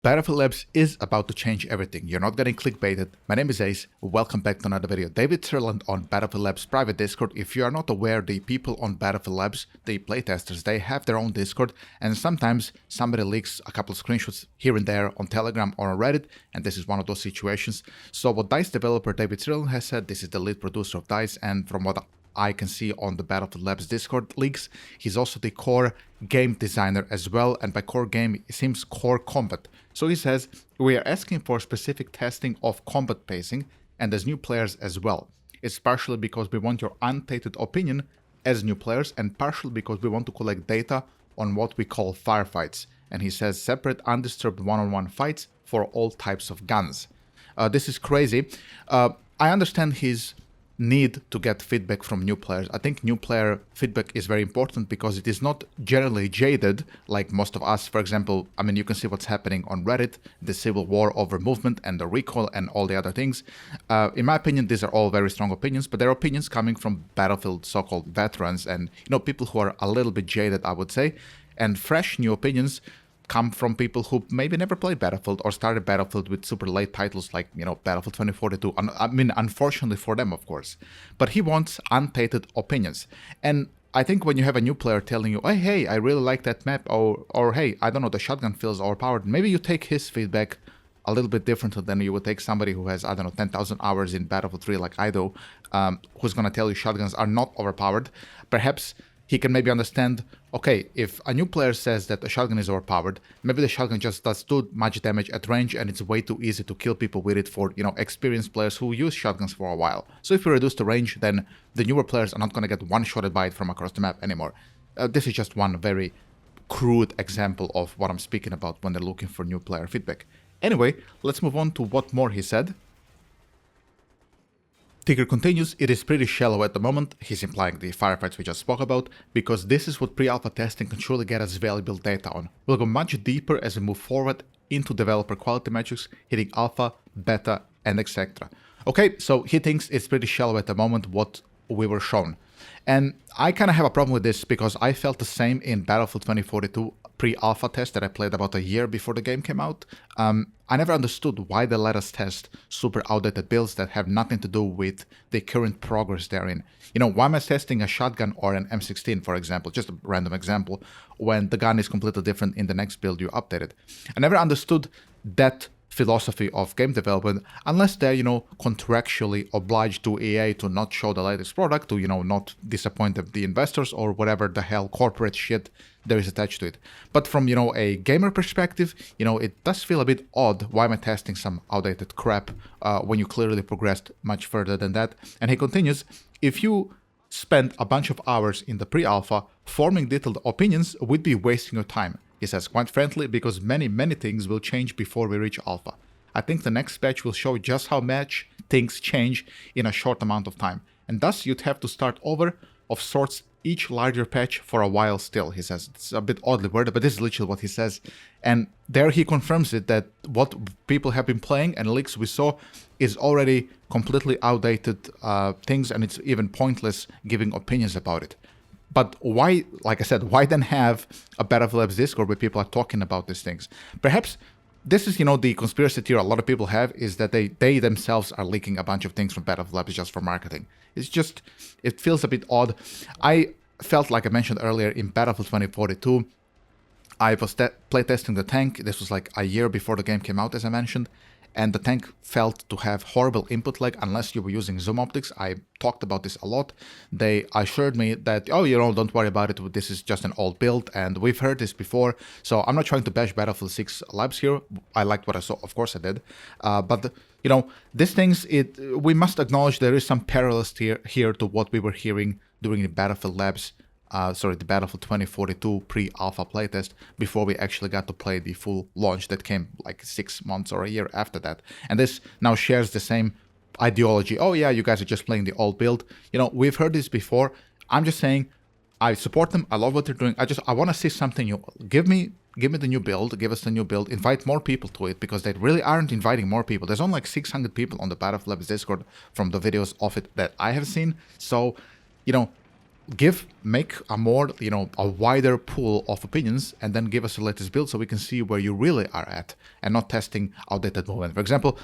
Battlefield Labs is about to change everything. You're not getting clickbaited. My name is Ace. Welcome back to another video. David Sirland on Battlefield Labs private Discord. If you are not aware, the people on Battlefield Labs, the playtesters, they have their own Discord, and sometimes somebody leaks a couple of screenshots here and there on Telegram or on Reddit, and this is one of those situations. So what DICE developer David Sirland has said, this is the lead producer of DICE, and from what I can see on the Battlefield Labs Discord leaks, he's also the core game designer as well, and by core game it seems core combat. So he says, we are asking for specific testing of combat pacing and as new players as well. It's partially because we want your untainted opinion as new players, and partially because we want to collect data on what we call firefights. And he says separate undisturbed one-on-one fights for all types of guns. This is crazy. I understand his need to get feedback from new players. I think new player feedback is very important because it is not generally jaded like most of us. For example, I mean, you can see what's happening on Reddit, the civil war over movement and the recoil and all the other things. In my opinion, these are all very strong opinions, but they're opinions coming from Battlefield so-called veterans and, you know, people who are a little bit jaded, I would say. And fresh new opinions come from people who maybe never played Battlefield or started Battlefield with super late titles like, you know, Battlefield 2042. I mean, unfortunately for them, of course. But he wants untainted opinions. And I think when you have a new player telling you, oh, hey, I really like that map, or hey, I don't know, the shotgun feels overpowered, maybe you take his feedback a little bit differently than you would take somebody who has, I don't know, 10,000 hours in Battlefield 3 like I do, who's going to tell you shotguns are not overpowered. Perhaps he can maybe understand, okay, if a new player says that a shotgun is overpowered, maybe the shotgun just does too much damage at range and it's way too easy to kill people with it for, you know, experienced players who use shotguns for a while. So if we reduce the range, then the newer players are not going to get one-shotted by it from across the map anymore. This is just one very crude example of what I'm speaking about when they're looking for new player feedback. Anyway, let's move on to what more he said. Tigger continues, it is pretty shallow at the moment, he's implying the firefights we just spoke about, because this is what pre-alpha testing can truly get us valuable data on. We'll go much deeper as we move forward into developer quality metrics, hitting alpha, beta, and etc. Okay, so he thinks it's pretty shallow at the moment what we were shown. And I kind of have a problem with this because I felt the same in Battlefield 2042 pre-alpha test that I played about a year before the game came out. I never understood why they let us test super outdated builds that have nothing to do with the current progress they're in. You know, why am I testing a shotgun or an M16, for example, just a random example, when the gun is completely different in the next build you updated? I never understood that philosophy of game development unless they're, you know, contractually obliged to EA to not show the latest product, to, you know, not disappoint the investors or whatever the hell corporate shit there is attached to it. But from, you know, a gamer perspective, you know, it does feel a bit odd. Why am I testing some outdated crap when you clearly progressed much further than that? And he continues, if you spend a bunch of hours in the pre-alpha forming detailed opinions, we'd be wasting your time. He says, quite frankly, because many things will change before we reach alpha. I think the next patch will show just how much things change in a short amount of time. And thus you'd have to start over of sorts each larger patch for a while still, he says. It's a bit oddly worded, but this is literally what he says. And there he confirms it that what people have been playing and leaks we saw is already completely outdated things, and it's even pointless giving opinions about it. But why, like I said, why then have a Battlefield Labs Discord where people are talking about these things? Perhaps this is, you know, the conspiracy theory a lot of people have, is that they themselves are leaking a bunch of things from Battlefield Labs just for marketing. It's just, it feels a bit odd. I felt, like I mentioned earlier, in Battlefield 2042, I was playtesting the tank. This was like a year before the game came out, as I mentioned. And the tank felt to have horrible input lag unless you were using zoom optics. I talked about this a lot. They assured me that, oh, you know, don't worry about it, this is just an old build, and we've heard this before. So I'm not trying to bash Battlefield 6 Labs here. I liked what I saw, of course I did. But, you know, these things, we must acknowledge there is some parallels here to what we were hearing during the Battlefield Labs, the Battlefield 2042 pre-alpha playtest before we actually got to play the full launch that came like 6 months or a year after that. And this now shares the same ideology. Oh yeah, you guys are just playing the old build. You know, we've heard this before. I'm just saying, I support them. I love what they're doing. I want to see something new. Give me the new build. Give us the new build. Invite more people to it, because they really aren't inviting more people. There's only like 600 people on the Battlefield Labs Discord from the videos of it that I have seen. So, you know, make a more, a wider pool of opinions, and then give us your latest build so we can see where you really are at and not testing outdated movement. For example,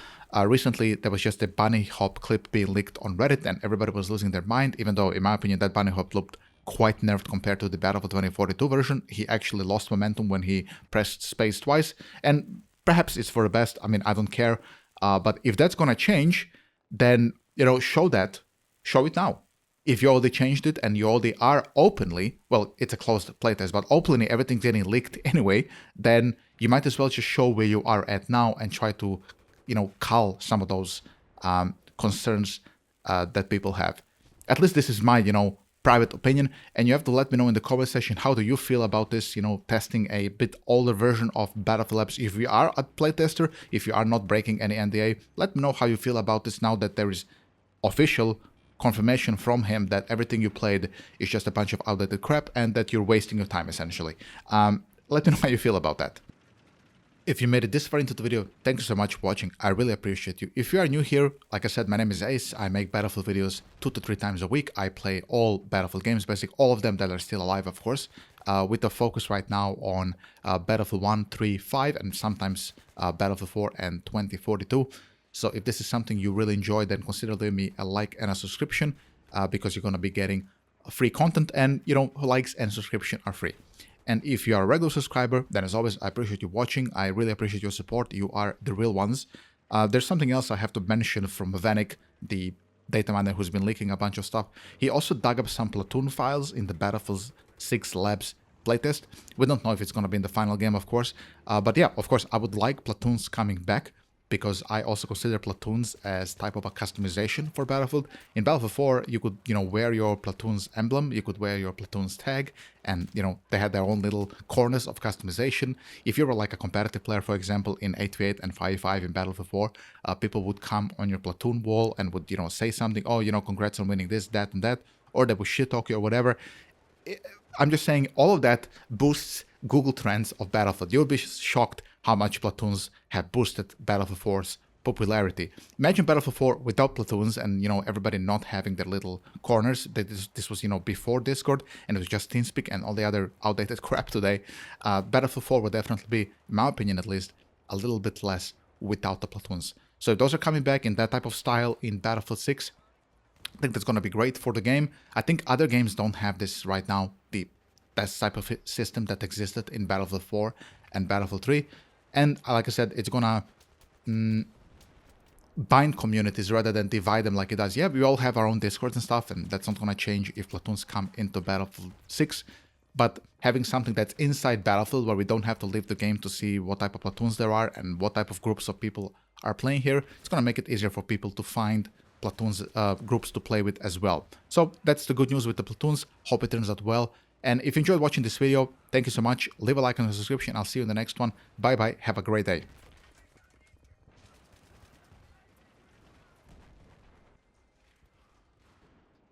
recently there was just a bunny hop clip being leaked on Reddit and everybody was losing their mind, even though in my opinion that bunny hop looked quite nerfed compared to the Battlefield 2042 version. He actually lost momentum when he pressed space twice, and perhaps it's for the best. I mean, I don't care. But if that's gonna change, then, show it now. If you already changed it and you already are openly, well, it's a closed playtest, but openly everything's getting leaked anyway, then you might as well just show where you are at now and try to, cull some of those concerns that people have. At least this is my, private opinion, and you have to let me know in the comment section how do you feel about this, testing a bit older version of Battlefield Labs. If you are a playtester, if you are not breaking any NDA, let me know how you feel about this now that there is official confirmation from him that everything you played is just a bunch of outdated crap and that you're wasting your time essentially. Let me know how you feel about that. If you made it this far into the video, thank you so much for watching. I really appreciate you. If you are new here, like I said, my name is Ace. I make Battlefield videos 2 to 3 times a week. I play all Battlefield games, basically all of them that are still alive, of course, with the focus right now on Battlefield 1, 3, 5, and sometimes Battlefield 4 and 2042. So if this is something you really enjoy, then consider leaving me a like and a subscription because you're going to be getting free content, and likes and subscription are free. And if you are a regular subscriber, then as always, I appreciate you watching. I really appreciate your support. You are the real ones. There's something else I have to mention from Vanek, the data miner who's been leaking a bunch of stuff. He also dug up some Platoon files in the Battlefield 6 Labs playtest. We don't know if it's going to be in the final game, of course. But yeah, of course, I would like Platoons coming back, because I also consider Platoons as type of a customization for Battlefield. In Battlefield 4, you could, wear your Platoon's emblem, you could wear your Platoon's tag, and, they had their own little corners of customization. If you were like a competitive player, for example, in 8v8 and 5v5 in Battlefield 4, people would come on your Platoon wall and would, say something, oh, congrats on winning this, that, and that, or they would shit talk you or whatever. I'm just saying all of that boosts Google Trends of Battlefield. You'll be shocked how much Platoons have boosted Battlefield 4's popularity. Imagine Battlefield 4 without Platoons and, everybody not having their little corners. This was, before Discord, and it was just TeamSpeak and all the other outdated crap today. Battlefield 4 would definitely be, in my opinion at least, a little bit less without the Platoons. So if those are coming back in that type of style in Battlefield 6, I think that's going to be great for the game. I think other games don't have this right now, the best type of system that existed in Battlefield 4 and Battlefield 3. And like I said, it's gonna bind communities rather than divide them like it does. Yeah, we all have our own Discords and stuff, and that's not gonna change if Platoons come into Battlefield 6. But having something that's inside Battlefield where we don't have to leave the game to see what type of Platoons there are and what type of groups of people are playing here, it's gonna make it easier for people to find Platoons groups to play with as well. So that's the good news with the Platoons. Hope it turns out well. And if you enjoyed watching this video, thank you so much. Leave a like and a subscription. I'll see you in the next one. Bye bye. Have a great day.